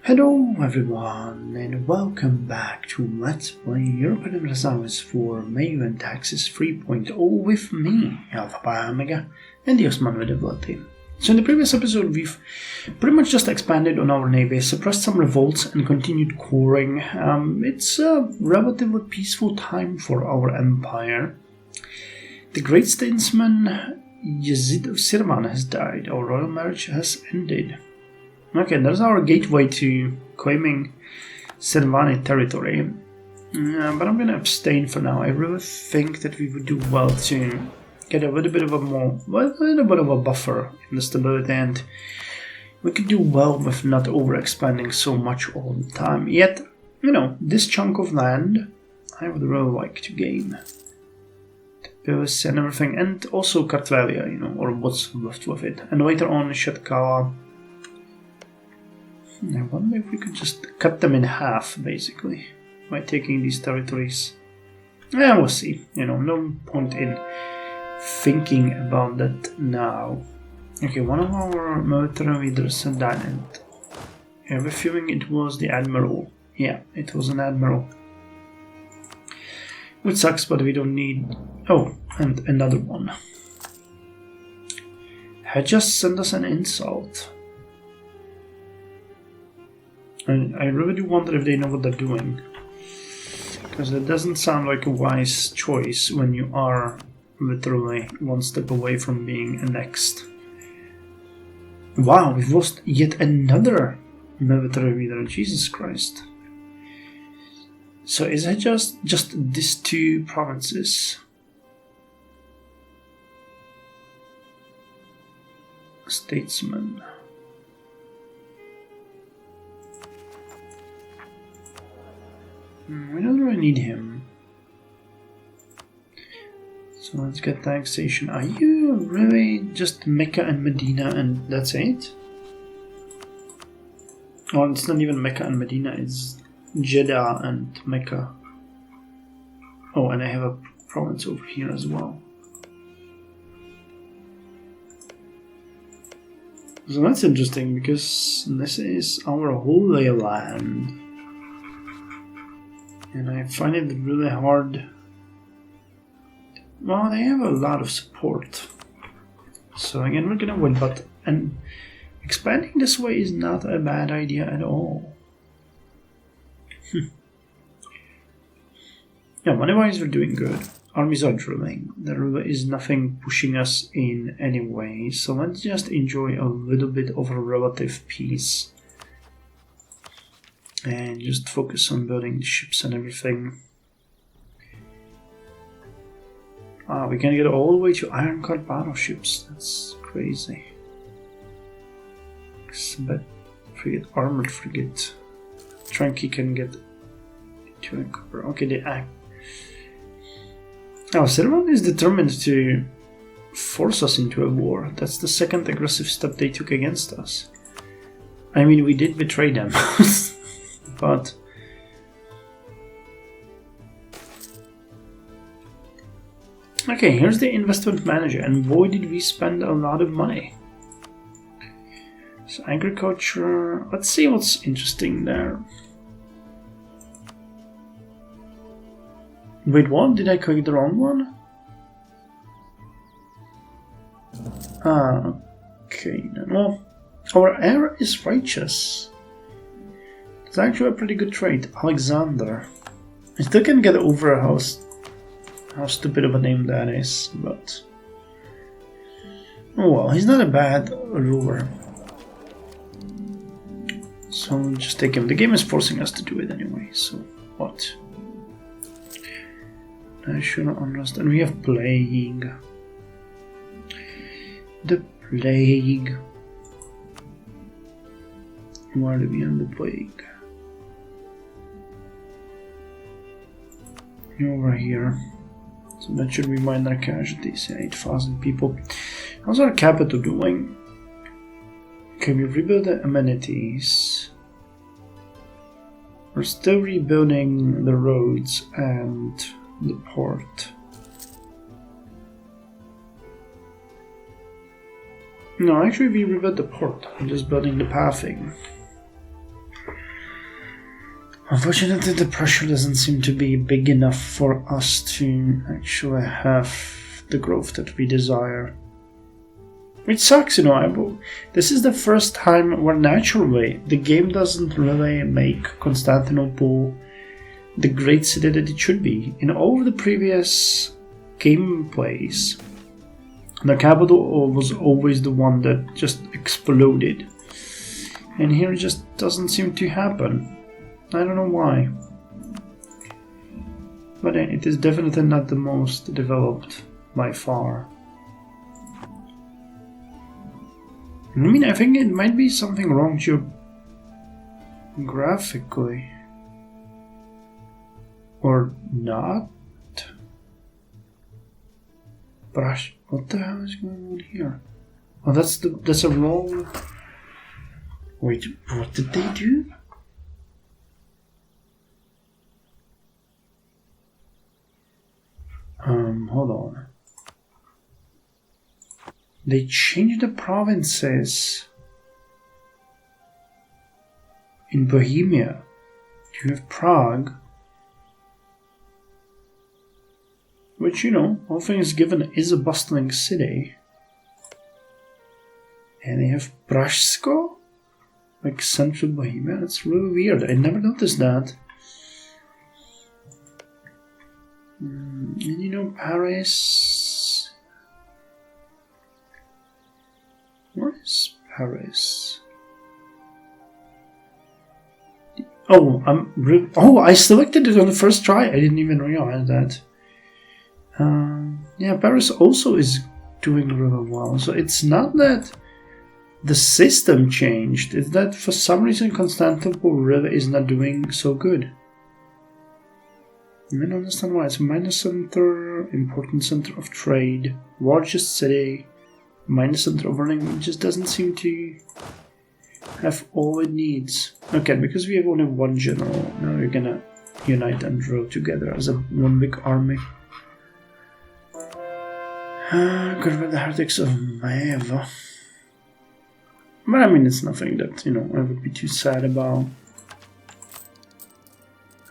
Hello everyone and welcome back to Let's Play Europa Universalis for MEIOU and Taxes 3.0 with me, FireKahuna, and the Ottoman with Devlet-i. So in the previous episode we've pretty much just expanded on our navy, suppressed some revolts and continued coring. It's a relatively peaceful time for our empire. The great statesman Yazid of Sirvan has died, our royal marriage has ended. Okay, there's our gateway to claiming Sirvani territory, but I'm gonna abstain for now. I really think that we would do well to get a little bit of a buffer in the stability, and we could do well with not overexpanding so much all the time. Yet, you know, this chunk of land I would really like to gain. Pills and everything, and also Kartvelia, you know, or what's left with it, and later on Shetkala. I wonder if we could just cut them in half, basically, by taking these territories. Yeah, we'll see. You know, no point in thinking about that now. Okay, one of our military leaders died, and I have a feeling it was the admiral. Yeah, it was an admiral. Which sucks, but we don't need... Oh, and another one. Had just sent us an insult. I really do wonder if they know what they're doing, because that doesn't sound like a wise choice when you are literally one step away from being annexed. Wow, we've lost yet another military leader, Jesus Christ. So is it just these two provinces? Statesman. We don't really need him. So let's get taxation. Are you really just Mecca and Medina and that's it? Oh, it's not even Mecca and Medina, it's Jeddah and Mecca. Oh, and I have a province over here as well. So that's interesting, because this is our holy land. And I find it really hard. Well, they have a lot of support. So again, we're gonna win, but and expanding this way is not a bad idea at all. Yeah, money-wise we're doing good. Armies are drilling. There really is nothing pushing us in any way. So let's just enjoy a little bit of a relative peace. And just focus on building the ships and everything. We can get all the way to ironclad battleships. That's crazy. But frigate, armored frigate. Tranky can get into a cover. Okay, they act. Now, Sirvan is determined to force us into a war. That's the second aggressive step they took against us. I mean, we did betray them. But okay, here's the investment manager, and boy did we spend a lot of money. So agriculture, let's see what's interesting there. Wait, what? Did I click the wrong one? Okay, well, our heir is righteous. It's actually a pretty good trait. Alexander. I still can't get over how stupid of a name that is, but... Oh well, he's not a bad ruler. So we'll just take him. The game is forcing us to do it anyway, so what? National Unrest, and we have Plague. The Plague. Where do we end the Plague? Over here. So that should be minor casualties. 8,000 people. How's our capital doing? Can we rebuild the amenities? We're still rebuilding the roads and the port. No, actually we rebuilt the port. I'm just building the pathing. Unfortunately, the pressure doesn't seem to be big enough for us to actually have the growth that we desire. Which sucks, you know. This is the first time where naturally the game doesn't really make Constantinople the great city that it should be. In all of the previous gameplays, the capital was always the one that just exploded. And here it just doesn't seem to happen. I don't know why. But it is definitely not the most developed by far. I mean, I think it might be something wrong geographically. Or not? Brush. What the hell is going on here? Oh, that's a wrong. Wait, what did they do? Hold on. They changed the provinces in Bohemia. You have Prague, which, you know, all things given, is a bustling city. And they have Pražsko, like central Bohemia. That's really weird. I never noticed that. And you know, Paris. Where is Paris? Oh, I selected it on the first try. I didn't even realize that. Yeah, Paris also is doing really well. So it's not that the system changed. It's that for some reason Constantinople really is not doing so good. I don't understand why. It's a minor center, important center of trade, largest city, minor center of learning. It just doesn't seem to have all it needs. Okay, because we have only one general, now we're gonna unite and row together as one big army. Got rid of the heretics of MEIOU. But I mean, it's nothing that, you know, I would be too sad about.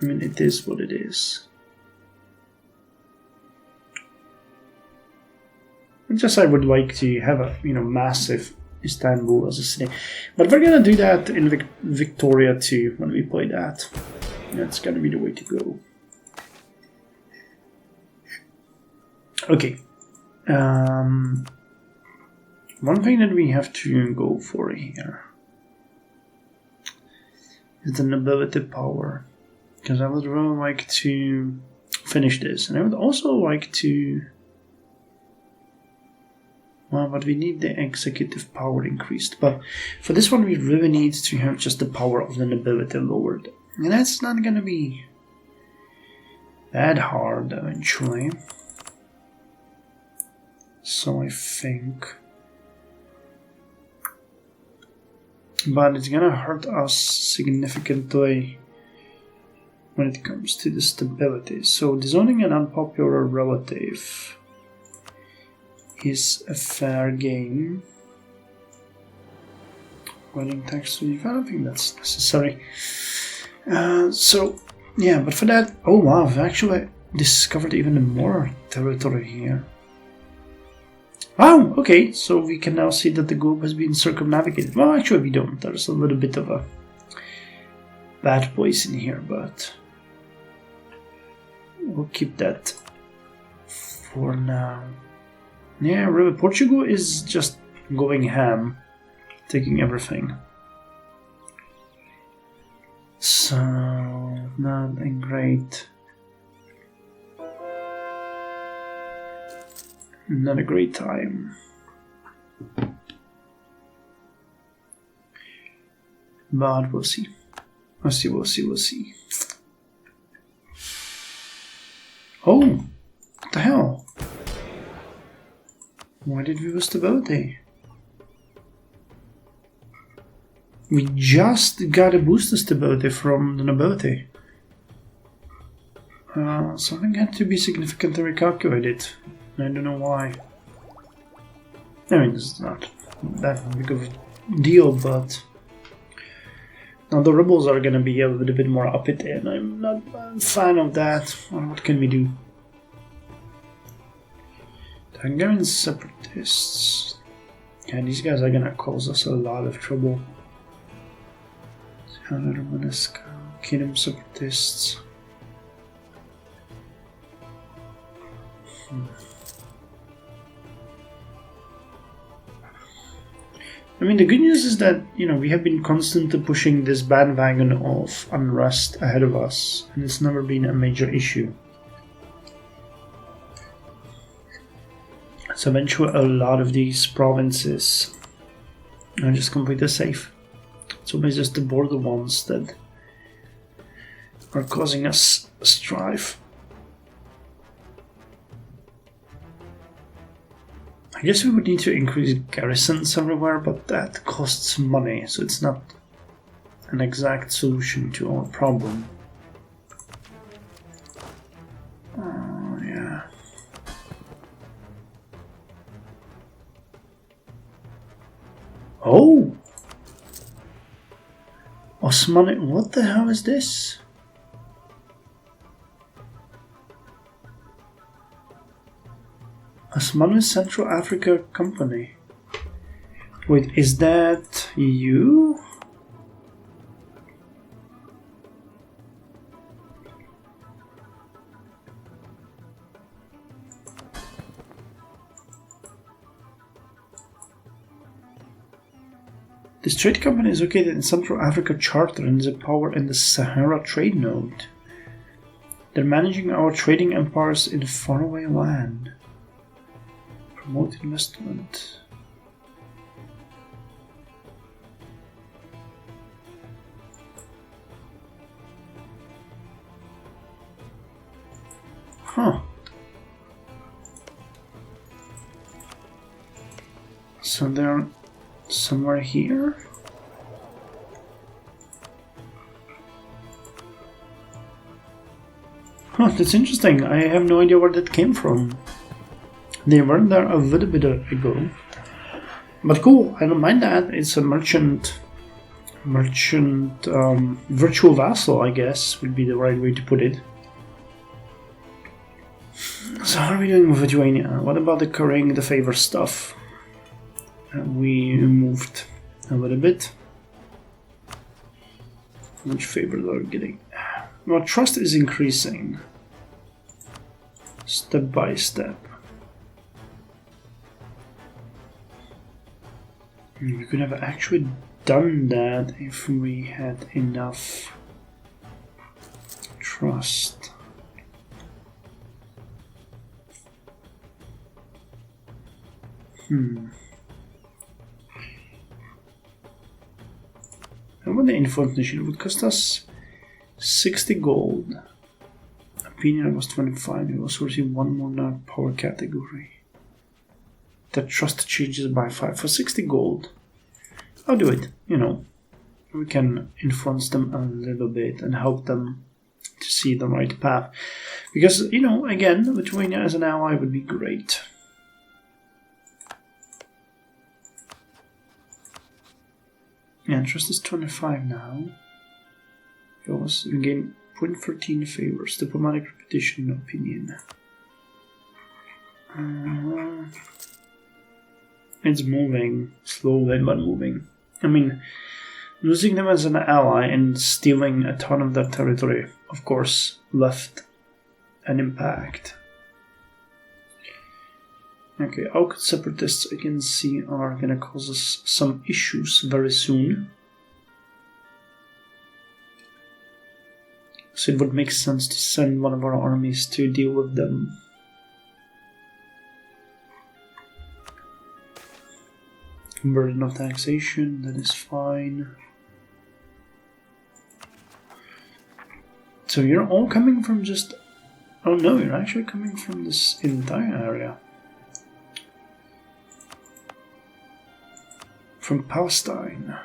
I mean, it is what it is. Just I would like to have a, you know, massive Istanbul as a city. But we're gonna do that in Victoria too, when we play that. That's gonna be the way to go. Okay. One thing that we have to go for here is the nobility power. Because I would really like to finish this. And I would also like to... Well, but we need the executive power increased. But for this one, we really need to have just the power of the nobility lowered. And that's not going to be that hard eventually. So I think... But it's going to hurt us significantly when it comes to the stability. So disowning an unpopular relative is a fair game. Wedding tax relief, I don't think that's necessary. So yeah, but for that, oh wow, I've actually discovered even more territory here. Wow, okay, so we can now see that the globe has been circumnavigated. Well, actually we don't. There's a little bit of a bad place in here, but we'll keep that for now. Yeah, really, Portugal is just going ham, taking everything. So, not a great... Not a great time. But we'll see. We'll see. Oh! What the hell? Why did we lose stability? We just got a boost of stability from the nobility. Something had to be significantly recalculated. I don't know why. I mean, it's not that big of a deal, but Now the rebels are gonna be a little bit more up it, and I'm not a fan of that. Well, what can we do? The Hungarian separatists. Yeah, these guys are gonna cause us a lot of trouble. Kingdom separatists. I mean, the good news is that, you know, we have been constantly pushing this bandwagon of unrest ahead of us, and it's never been a major issue. So eventually a lot of these provinces are just completely safe. It's always just the border ones that are causing us strife. I guess we would need to increase garrisons everywhere, but that costs money, so it's not an exact solution to our problem. Oh, yeah. Oh! Osman, what the hell is this? Osman Central Africa Company. Wait, is that you? This trade company is located in Central Africa Charter and is a power in the Sahara trade node. They're managing our trading empires in faraway land. Promote investment. Huh. So they're somewhere here? Huh, that's interesting. I have no idea where that came from. They weren't there a little bit ago. But cool, I don't mind that. It's a merchant virtual vassal, I guess, would be the right way to put it. So how are we doing with Lithuania? What about the currying the favor stuff? We moved a little bit. How much favor are we getting? Well, trust is increasing. Step by step. We could have actually done that if we had enough trust. How about the influence nation? It would cost us 60 gold. Opinion was 25. We also receive one more non-power category. The trust changes by 5 for 60 gold. I'll do it. You know, we can influence them a little bit and help them to see the right path. Because, you know, again, Lithuania as an ally would be great. Yeah, trust is 25 now. We gain 0.13 favors, diplomatic reputation, opinion. It's moving, slowly but moving. I mean, losing them as an ally and stealing a ton of their territory, of course, left an impact. Okay, EOOQE separatists I can see are gonna cause us some issues very soon. So it would make sense to send one of our armies to deal with them. Burden of taxation, that is fine. So you're all coming from just... Oh no, you're actually coming from this entire area. From Palestine.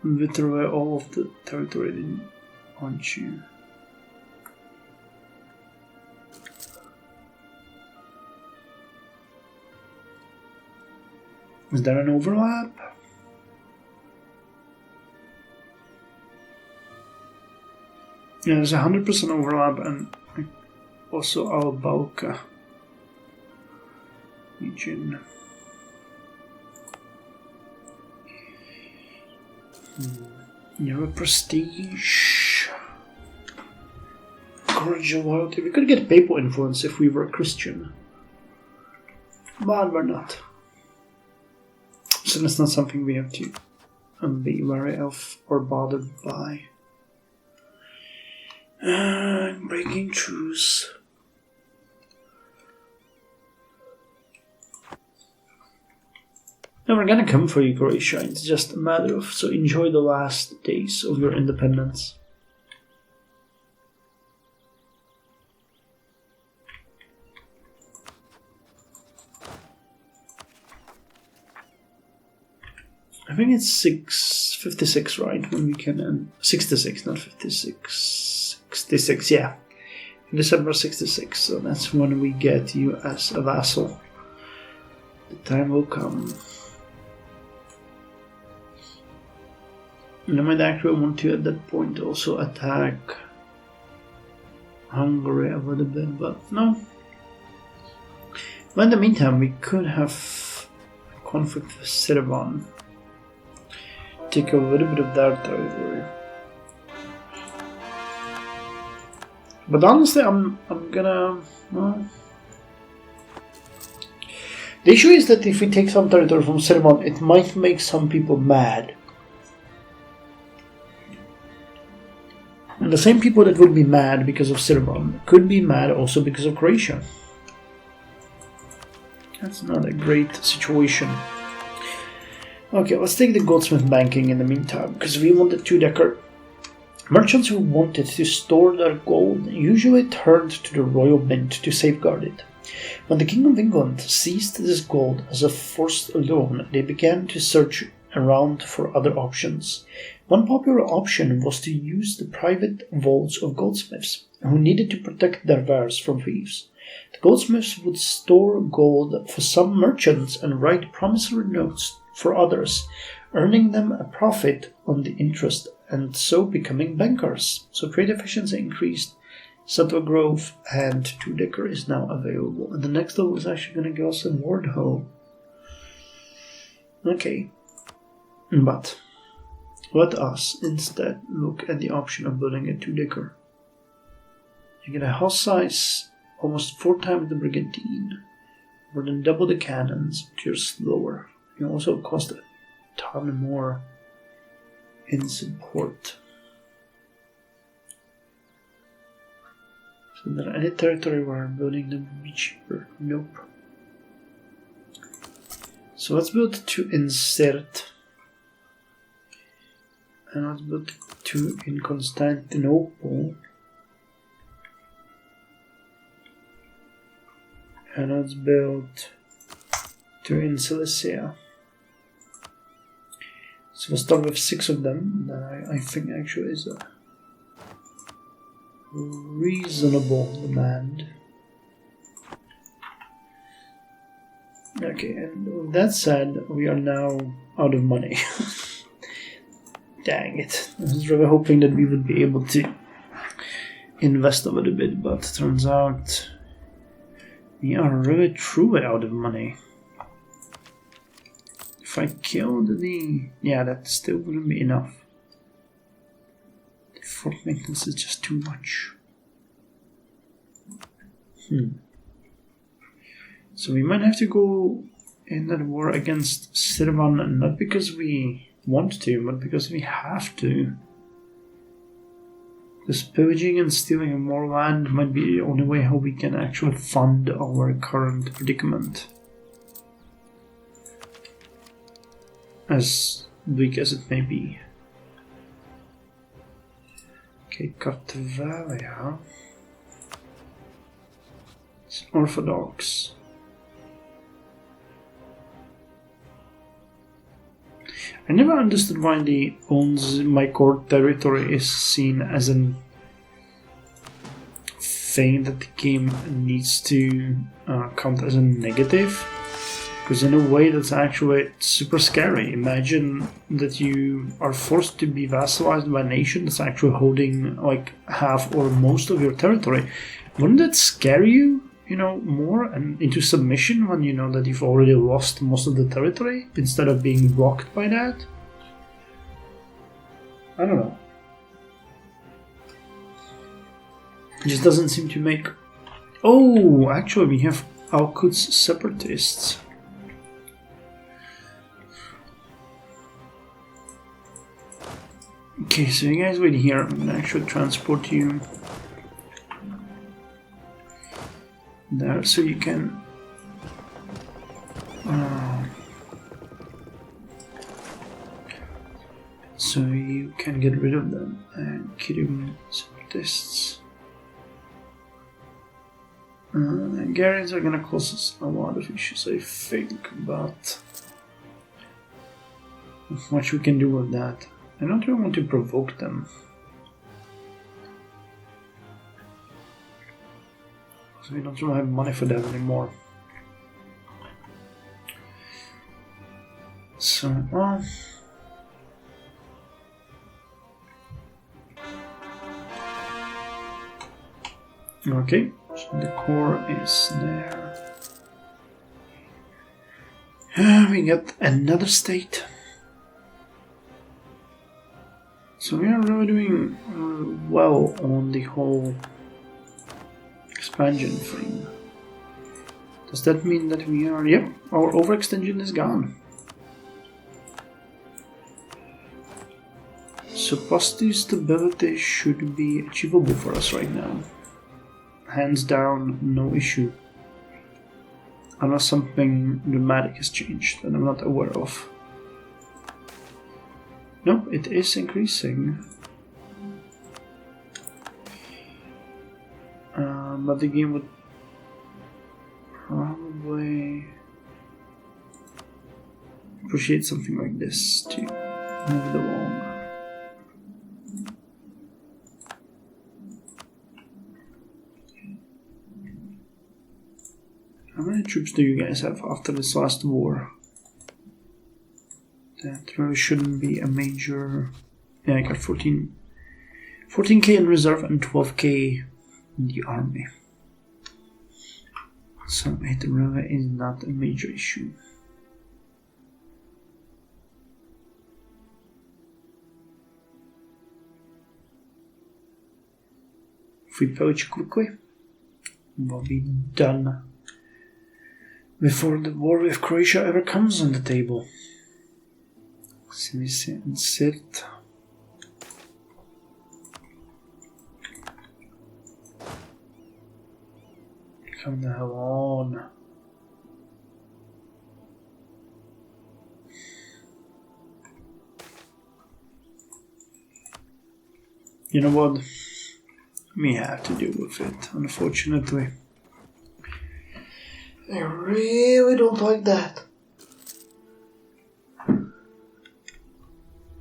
Literally all of the territory, aren't you? Is there an overlap? Yeah, there's 100% overlap, and also Albalka region. You have a prestige, cordial loyalty. We could get papal influence if we were Christian, but we're not. So that's not something we have to be wary of or bothered by. Breaking truce. Now we're gonna come for you, Gratia. It's just a matter of, so enjoy the last days of your independence. I think it's 56, right? When we can 66, not 56. 66, yeah. December 66, so that's when we get you as a vassal. The time will come. And I might actually want to at that point also attack Hungary a little bit, but no. But in the meantime, we could have a conflict with Servan. Take a little bit of their territory. But honestly, I'm gonna... well, the issue is that if we take some territory from Servan, it might make some people mad. And the same people that would be mad because of Servan could be mad also because of Gratia. That's not a great situation. Okay, let's take the goldsmith banking in the meantime, because we want the 2-decker. Merchants who wanted to store their gold usually turned to the royal mint to safeguard it. When the King of England seized this gold as a forced loan, they began to search around for other options. One popular option was to use the private vaults of goldsmiths, who needed to protect their wares from thieves. The goldsmiths would store gold for some merchants and write promissory notes for others, earning them a profit on the interest and so becoming bankers. So trade efficiency increased, settler growth, and 2-decker is now available. And the next level is actually going to give us a ward hoe. Okay, but let us instead look at the option of building a 2-decker. You get a house size almost 4 times the brigantine, more than double the cannons, but you're slower. You also cost a ton more in support. So there any territory where building them would be cheaper? Nope. So let's build 2 in Sert. And let's build 2 in Constantinople. And let's build 2 in Cilicia. So we'll start with 6 of them. That I think actually is a reasonable demand. Okay, and with that said, we are now out of money. Dang it. I was really hoping that we would be able to invest a little bit, but it turns out we are really truly out of money. If I killed the... yeah, that still wouldn't be enough. The fort maintenance is just too much. So we might have to go in that war against Servan, not because we want to, but because we have to. Because pillaging and stealing more land might be the only way how we can actually fund our current predicament. As bleak as it may be. Okay, Cartvalia. It's Orthodox. I never understood why the owns my core territory is seen as a thing that the game needs to count as a negative. Because in a way that's actually super scary. Imagine that you are forced to be vassalized by a nation that's actually holding like half or most of your territory. Wouldn't that scare you, more and into submission when you know that you've already lost most of the territory instead of being blocked by that? I don't know. It just doesn't seem to make... Oh, actually we have Al-Quds separatists. Okay, so you guys wait here. I'm gonna actually transport you there so you can get rid of them and killing separatists. Hungarians are gonna cause us a lot of issues, I think, but not much we can do with that. I don't really want to provoke them. So we don't really have money for that anymore. So, okay, so the core is there. We got another state. So we are really doing well on the whole expansion thing. Does that mean that we are... Yep, our overextension is gone. So positive stability should be achievable for us right now. Hands down, no issue. Unless something dramatic has changed that I'm not aware of. No, it is increasing. But the game would probably appreciate something like this to move it along. How many troops do you guys have after this last war? That really shouldn't be a major... Yeah, I got 14k in reserve and 12k in the army. So it really is not a major issue. If we poach quickly, we'll be done before the war with Croatia ever comes on the table. So we insert. Come the hell on. You know what? We have to deal with it, unfortunately. I really don't like that.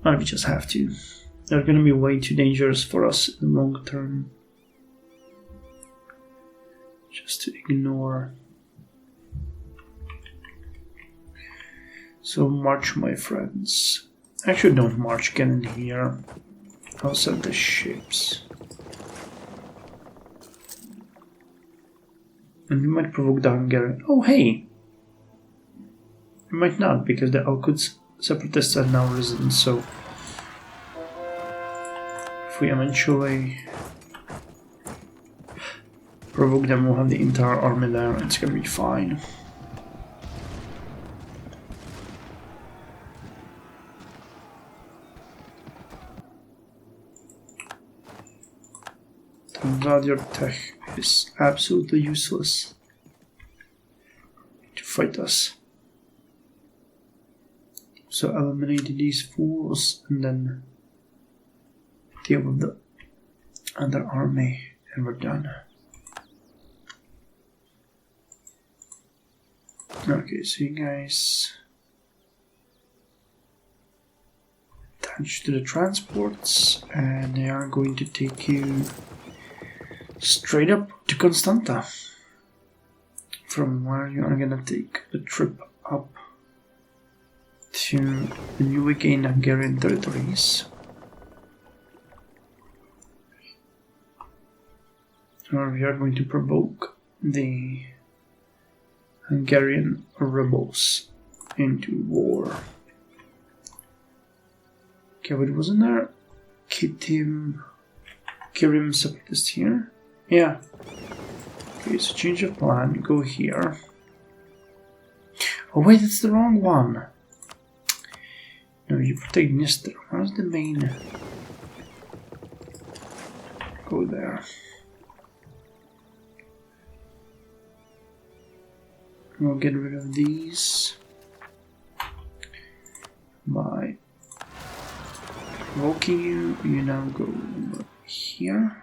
But we just have to. They're gonna be way too dangerous for us in the long term. Just to ignore. So march, my friends. Actually, don't march, get in here. I'll send the ships. And we might provoke the Hungarian. Oh, hey! We might not, because the Al-Quds separatists are now residents, so if we eventually provoke them, we'll have the entire army there and it's gonna be fine. I'm glad your tech is absolutely useless to fight us. So eliminate these fools and then deal with the other army and we're done. Okay, so you guys attach to the transports and they are going to take you straight up to Constanta, from where you are gonna take a trip up to the EUIV and Hungarian territories. Or we are going to provoke the Hungarian rebels into war. Okay, what wasn't there? Kirim separatist here? Yeah. Okay, so change of plan, go here. Oh wait, that's the wrong one. No, you protect Dniester. How's the main? Go there. We'll get rid of these by provoking you. You now go over here.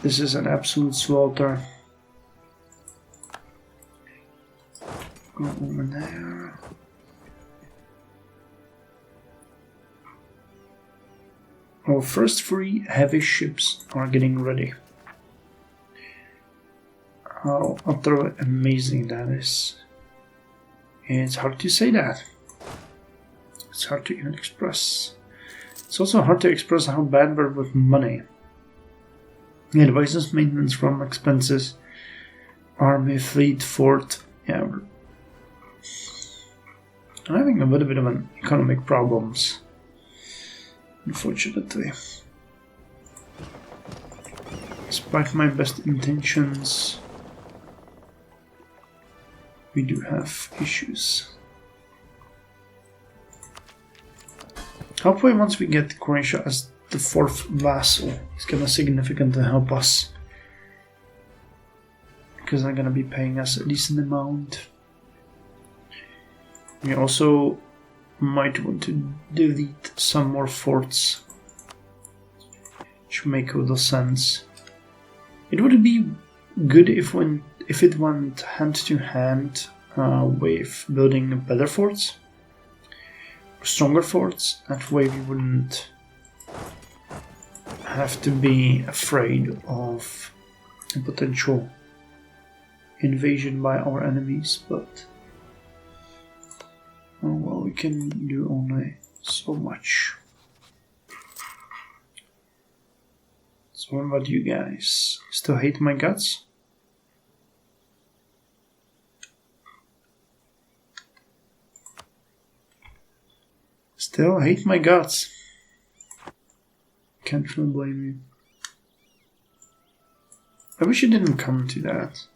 This is an absolute slaughter. Go over there. Our first 3 heavy ships are getting ready. How utterly amazing that is. It's hard to say that. It's hard to even express. It's also hard to express how bad we're with money. Advices, maintenance from expenses, army, fleet, fort. Yeah, we're having a little bit of an economic problems. Unfortunately. Despite my best intentions, we do have issues. Hopefully once we get Gratia as the 4th vassal, it's gonna significantly help us. Because they're gonna be paying us a decent amount. We also might want to delete some more forts, which make a little sense. It would be good if it went hand to hand with building better forts, stronger forts. That way we wouldn't have to be afraid of a potential invasion by our enemies, but oh well, we can do only so much. So what about you guys? Still hate my guts? Still hate my guts. Can't really blame you. I wish it didn't come to that.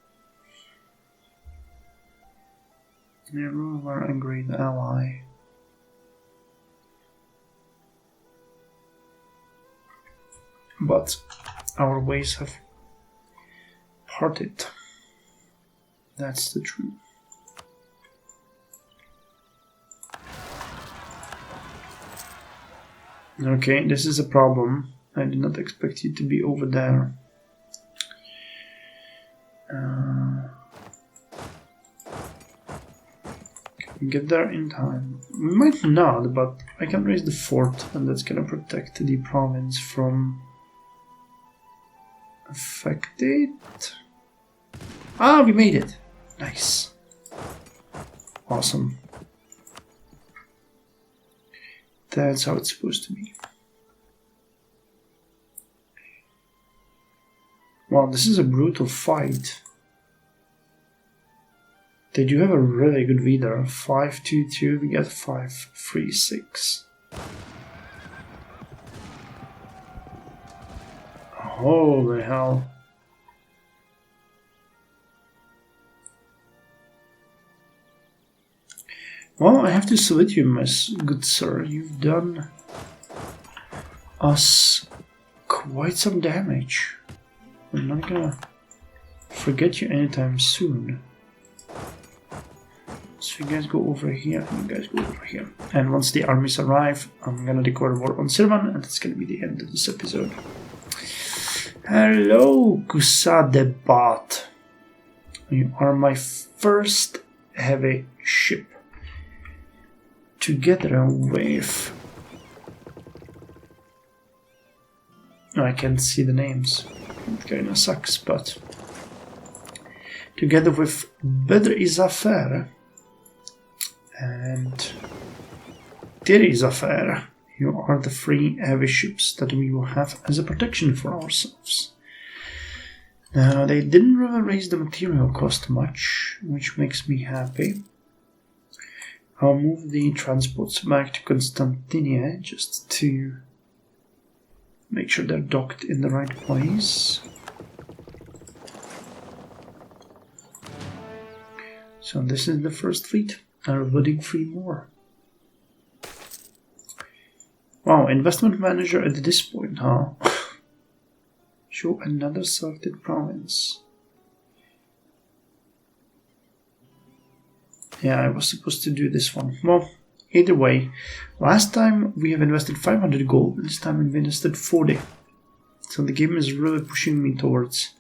Yeah, we are a great ally. But our ways have parted. That's the truth. Okay, this is a problem. I did not expect you to be over there. Get there in time. We might not, but I can raise the fort, and that's gonna protect the province from affected. Ah, we made it! Nice. Awesome. That's how it's supposed to be. Wow, this is a brutal fight. They do have a really good leader. 5-2-2, we get 5-3-6. Holy hell. Well, I have to salute you, my good sir. You've done us quite some damage. I'm not gonna forget you anytime soon. So you guys go over here, and you guys go over here. And once the armies arrive, I'm gonna declare war on Sirvan, and that's gonna be the end of this episode. Hello, Kusadebat. You are my first heavy ship. Together with... I can't see the names. It kinda sucks, but together with Bedr-i-Zafar and Dir-i-Zafar, you are the 3 heavy ships that we will have as a protection for ourselves. Now, they didn't really raise the material cost much, which makes me happy. I'll move the transports back to Constantinia just to make sure they're docked in the right place. So this is the first fleet, and we're building 3 more. Wow, investment manager at this point, huh? Show another selected province. Yeah, I was supposed to do this one. Well, either way, last time we have invested 500 gold, this time we've invested 40. So the game is really pushing me towards,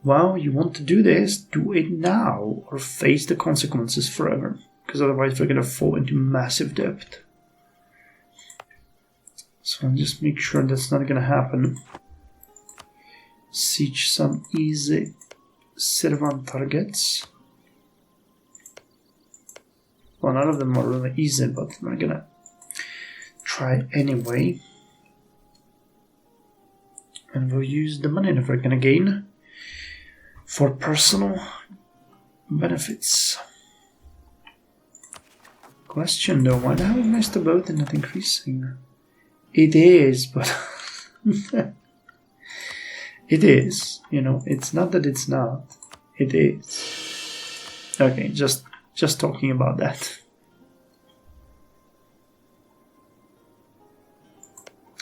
well, you want to do this, do it now, or face the consequences forever, because otherwise we're going to fall into massive debt. So I'll just make sure that's not going to happen. Siege some easy servant targets. Well, none of them are really easy, but we're gonna try anyway. And we'll use the money that we're gonna gain for personal benefits. Question though, why the hell is my stability not increasing? It is, but it is, you know, it's not that it's not, it is. Okay, just talking about that.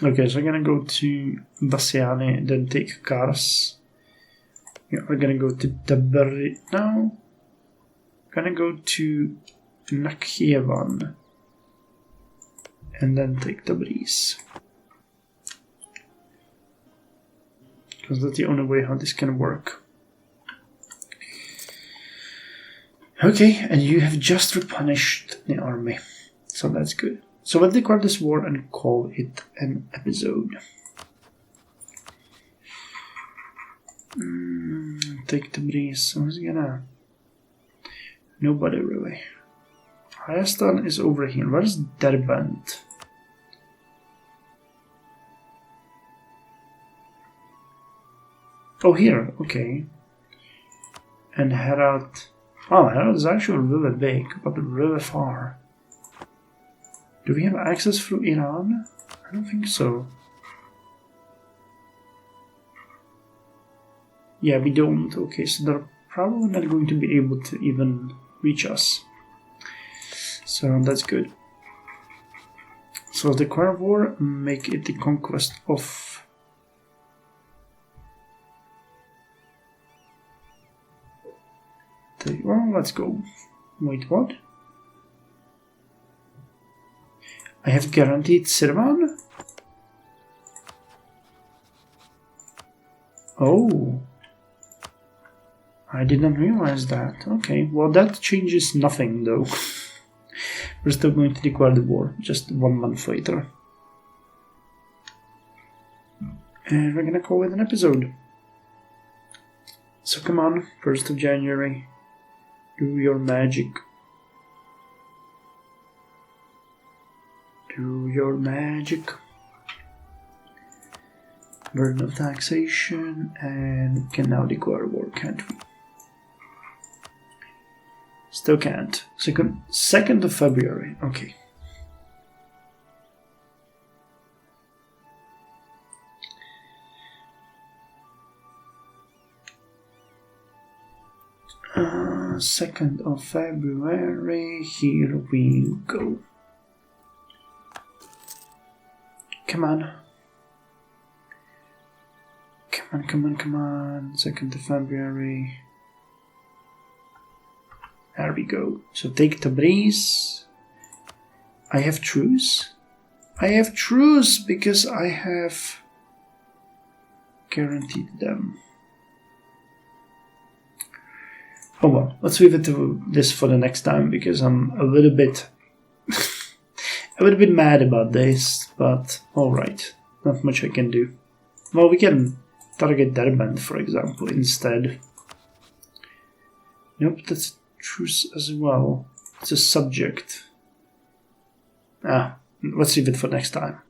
Okay, so I'm gonna go to Bassiani, then take Kars. Yeah, we're gonna go to Dharper. No, gonna go to Nakhchivan, and then take Tabriz. Because that's the only way how this can work. Okay, and you have just replenished the army, so that's good. So we'll declare this war and call it an episode. Take Tabriz. Who's gonna? Nobody really. Hayastan is over here. Where is Derbent? Oh, here. Okay. And Herat. Oh, Herat is actually really big, but really far. Do we have access through Iran? I don't think so. Yeah, we don't. Okay, so they're probably not going to be able to even reach us. So that's good. So declare war, make it the conquest of... Well, let's go. Wait, what? I have guaranteed Sirvan? Oh. I did not realize that. Okay, well that changes nothing though. We're still going to declare the war, just 1 month later. And we're gonna call it an episode. So come on, 1st of January. Do your magic. Do your magic. Burden of taxation, and we can now declare war, can't we? Still can't. 2nd of February, okay. Uh, 2nd of February, here we go. Come on. Come on. 2nd of February. There we go. So take Tabriz. I have truce. I have truce because I have guaranteed them. Oh well, let's leave it to this for the next time because I'm a little bit mad about this, but alright. Not much I can do. Well, we can target Derbent, for example, instead. Nope, that's truce as well. It's a subject. Let's leave it for next time.